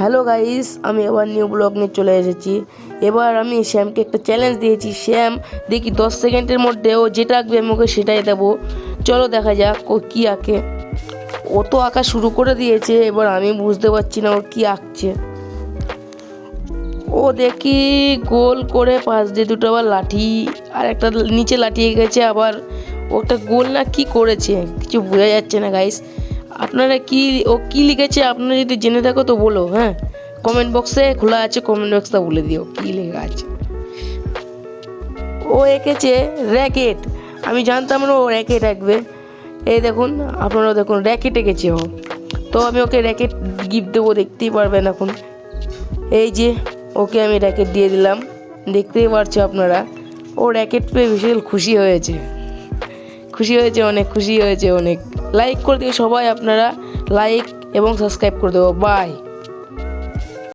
Hello guys, আমি আবার new blog নিয়ে চলে এসেছি। এবার আমি শ্যামকে একটা চ্যালেঞ্জ দিয়েছি। শ্যাম দেখি 10 সেকেন্ডের মধ্যে ও যেটা আঁকবে আমি ওকে সেটাই দেবো। চলো দেখা যাক ও কী আঁকে। ও তো আঁকা শুরু করে দিয়েছে, এবার আমি বুঝতে পারছি না ও কী আঁকছে। ও দেখি গোল করে পাশ দিয়ে দুটো আবার লাঠি আর একটা নিচে লাঠি গেছে, আবার ওটা গোল না কি করেছে কিছু বোঝা যাচ্ছে না গাইস। আপনারা ও কি লিখেছে আপনারা যদি জেনে থাকো তো বলো, হ্যাঁ কমেন্ট বক্সে খোলা আছে, কমেন্ট বক্সটা বলে দিও কী লেখা আছে। ও এঁকেছে র্যাকেট। আমি জানতাম না ও র্যাকেট আঁকবে। এই দেখুন, আপনারাও দেখুন র্যাকেট এঁকেছে ও। তো আমি ওকে র্যাকেট গিফট দেবো, দেখতেই পারবেন এখন। এই যে ওকে আমি র্যাকেট দিয়ে দিলাম, দেখতেই পারছো আপনারা। ও র্যাকেট পেয়ে ভীষণ খুশি হয়েছে, অনেক খুশি হয়েছে অনেক। লাইক করে দিও সবাই আপনারা, লাইক এবং সাবস্ক্রাইব করে দেবো। বাই।